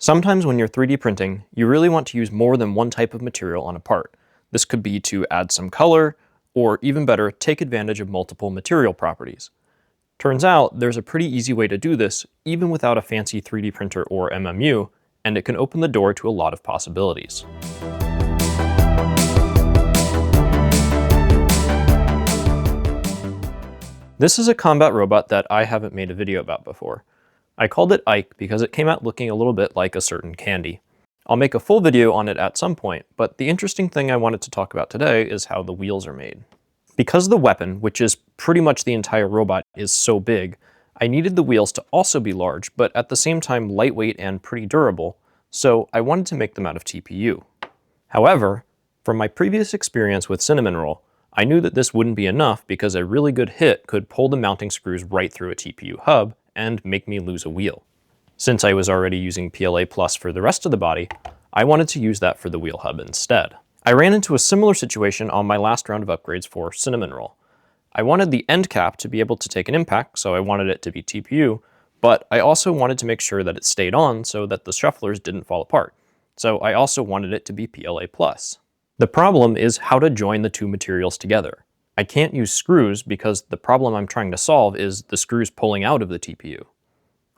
Sometimes when you're 3D printing, you really want to use more than one type of material on a part. This could be to add some color, or even better, take advantage of multiple material properties. Turns out there's a pretty easy way to do this, even without a fancy 3D printer or MMU, and it can open the door to a lot of possibilities. This is a combat robot that I haven't made a video about before. I called it Ike because it came out looking a little bit like a certain candy. I'll make a full video on it at some point, but the interesting thing I wanted to talk about today is how the wheels are made. Because the weapon, which is pretty much the entire robot, is so big, I needed the wheels to also be large, but at the same time lightweight and pretty durable, so I wanted to make them out of TPU. However, from my previous experience with cinnamon roll, I knew that this wouldn't be enough because a really good hit could pull the mounting screws right through a TPU hub and make me lose a wheel. Since I was already using PLA Plus for the rest of the body, I wanted to use that for the wheel hub instead. I ran into a similar situation on my last round of upgrades for cinnamon roll. I wanted the end cap to be able to take an impact, so I wanted it to be TPU, but I also wanted to make sure that it stayed on so that the shufflers didn't fall apart. So I also wanted it to be PLA Plus. The problem is how to join the two materials together. I can't use screws because the problem I'm trying to solve is the screws pulling out of the TPU.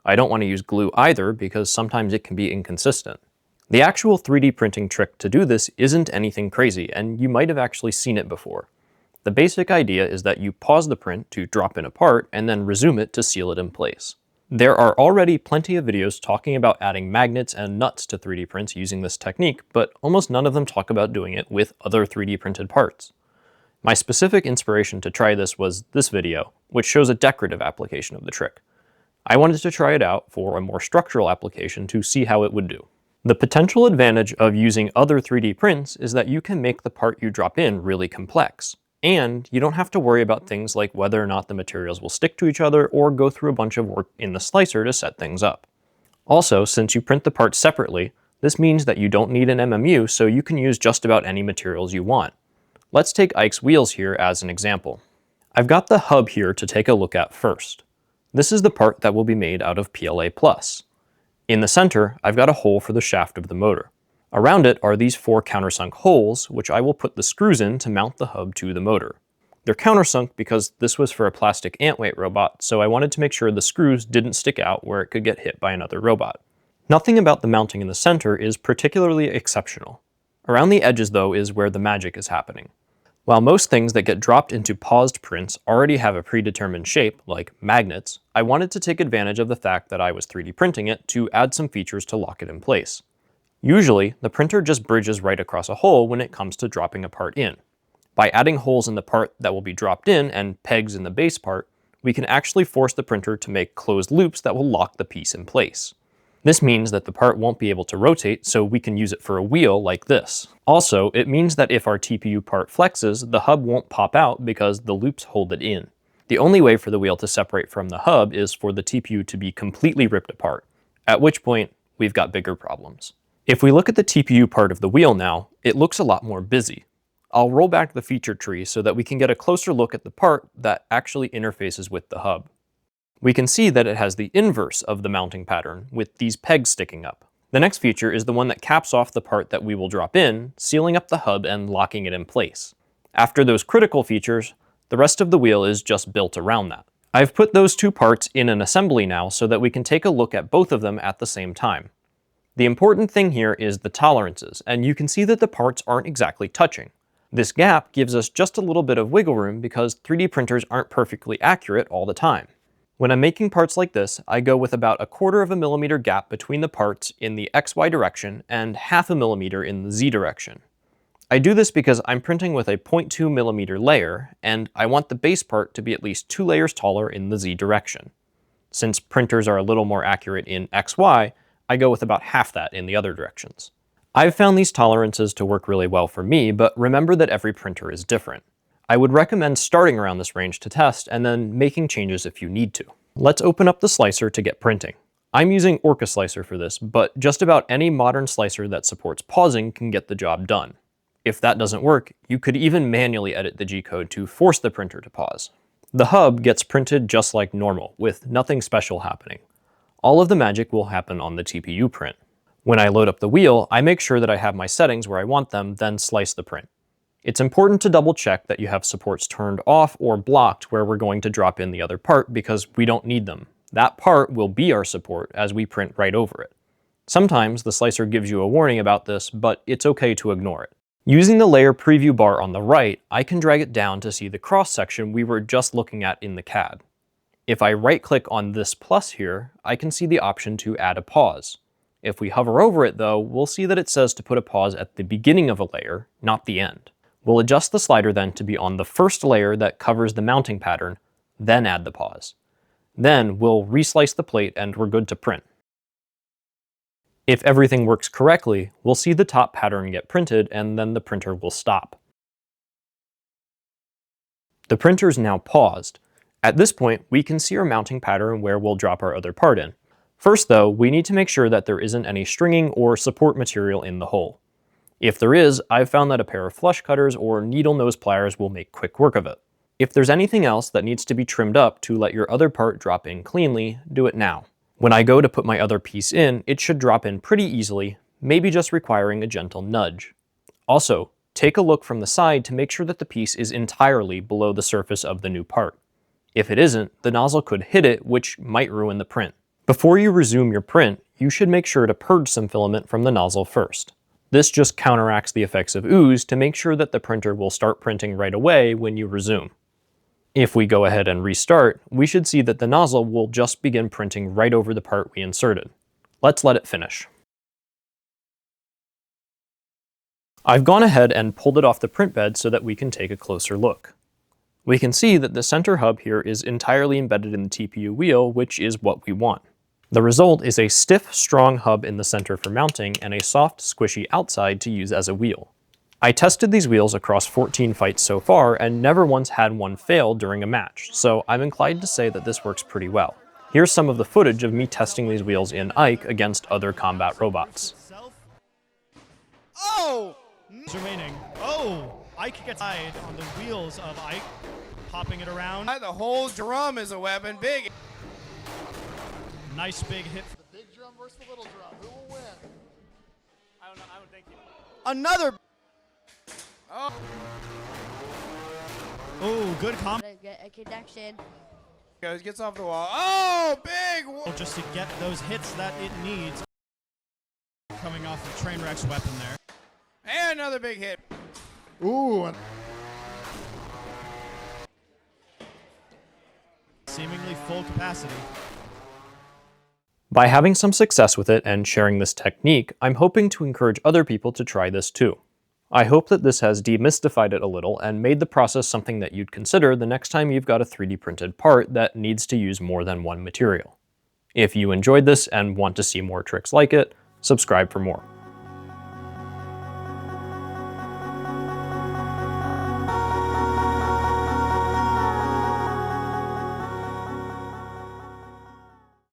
I don't want to use glue either because sometimes it can be inconsistent. The actual 3D printing trick to do this isn't anything crazy, and you might have actually seen it before. The basic idea is that you pause the print to drop in a part and then resume it to seal it in place. There are already plenty of videos talking about adding magnets and nuts to 3D prints using this technique, but almost none of them talk about doing it with other 3D printed parts. My specific inspiration to try this was this video, which shows a decorative application of the trick. I wanted to try it out for a more structural application to see how it would do. The potential advantage of using other 3D prints is that you can make the part you drop in really complex, and you don't have to worry about things like whether or not the materials will stick to each other or go through a bunch of work in the slicer to set things up. Also, since you print the parts separately, this means that you don't need an MMU, so you can use just about any materials you want. Let's take Ike's wheels here as an example. I've got the hub here to take a look at first. This is the part that will be made out of PLA+. In the center, I've got a hole for the shaft of the motor. Around it are these 4 countersunk holes, which I will put the screws in to mount the hub to the motor. They're countersunk because this was for a plastic ant-weight robot, so I wanted to make sure the screws didn't stick out where it could get hit by another robot. Nothing about the mounting in the center is particularly exceptional. Around the edges, though, is where the magic is happening. While most things that get dropped into paused prints already have a predetermined shape, like magnets, I wanted to take advantage of the fact that I was 3D printing it to add some features to lock it in place. Usually, the printer just bridges right across a hole when it comes to dropping a part in. By adding holes in the part that will be dropped in and pegs in the base part, we can actually force the printer to make closed loops that will lock the piece in place. This means that the part won't be able to rotate, so we can use it for a wheel like this. Also, it means that if our TPU part flexes, the hub won't pop out because the loops hold it in. The only way for the wheel to separate from the hub is for the TPU to be completely ripped apart, at which point we've got bigger problems. If we look at the TPU part of the wheel now, it looks a lot more busy. I'll roll back the feature tree so that we can get a closer look at the part that actually interfaces with the hub. We can see that it has the inverse of the mounting pattern, with these pegs sticking up. The next feature is the one that caps off the part that we will drop in, sealing up the hub and locking it in place. After those critical features, the rest of the wheel is just built around that. I've put those two parts in an assembly now so that we can take a look at both of them at the same time. The important thing here is the tolerances, and you can see that the parts aren't exactly touching. This gap gives us just a little bit of wiggle room because 3D printers aren't perfectly accurate all the time. When I'm making parts like this, I go with about 1/4 millimeter gap between the parts in the XY direction and 1/2 millimeter in the Z direction. I do this because I'm printing with a 0.2 millimeter layer, and I want the base part to be at least 2 layers taller in the Z direction. Since printers are a little more accurate in XY, I go with about half that in the other directions. I've found these tolerances to work really well for me, but remember that every printer is different. I would recommend starting around this range to test and then making changes if you need to. Let's open up the slicer to get printing. I'm using Orca Slicer for this, but just about any modern slicer that supports pausing can get the job done. If that doesn't work, you could even manually edit the G-code to force the printer to pause. The hub gets printed just like normal, with nothing special happening. All of the magic will happen on the TPU print. When I load up the wheel, I make sure that I have my settings where I want them, then slice the print. It's important to double check that you have supports turned off or blocked where we're going to drop in the other part because we don't need them. That part will be our support as we print right over it. Sometimes the slicer gives you a warning about this, but it's okay to ignore it. Using the layer preview bar on the right, I can drag it down to see the cross section we were just looking at in the CAD. If I right-click on this plus here, I can see the option to add a pause. If we hover over it though, we'll see that it says to put a pause at the beginning of a layer, not the end. We'll adjust the slider then to be on the first layer that covers the mounting pattern, then add the pause. Then we'll reslice the plate and we're good to print. If everything works correctly, we'll see the top pattern get printed and then the printer will stop. The printer's now paused. At this point, we can see our mounting pattern where we'll drop our other part in. First though, we need to make sure that there isn't any stringing or support material in the hole. If there is, I've found that a pair of flush cutters or needle nose pliers will make quick work of it. If there's anything else that needs to be trimmed up to let your other part drop in cleanly, do it now. When I go to put my other piece in, it should drop in pretty easily, maybe just requiring a gentle nudge. Also, take a look from the side to make sure that the piece is entirely below the surface of the new part. If it isn't, the nozzle could hit it, which might ruin the print. Before you resume your print, you should make sure to purge some filament from the nozzle first. This just counteracts the effects of ooze to make sure that the printer will start printing right away when you resume. If we go ahead and restart, we should see that the nozzle will just begin printing right over the part we inserted. Let's let it finish. I've gone ahead and pulled it off the print bed so that we can take a closer look. We can see that the center hub here is entirely embedded in the TPU wheel, which is what we want. The result is a stiff, strong hub in the center for mounting and a soft, squishy outside to use as a wheel. I tested these wheels across 14 fights so far and never once had one fail during a match, so I'm inclined to say that this works pretty well. Here's some of the footage of me testing these wheels in Ike against other combat robots. Oh! Remaining. Oh! Ike gets tied on the wheels of Ike, popping it around. The whole drum is a weapon. Big. Nice big hit. The big drum versus the little drum. Who will win? I don't know. I don't think you. Another. Oh. Oh, good comp. Get a connection. Goes, gets off the wall. Oh, big. Just to get those hits that it needs. Coming off of Trainwreck's weapon there. And another big hit. Ooh. Seemingly full capacity. By having some success with it and sharing this technique, I'm hoping to encourage other people to try this too. I hope that this has demystified it a little and made the process something that you'd consider the next time you've got a 3D printed part that needs to use more than one material. If you enjoyed this and want to see more tricks like it, subscribe for more.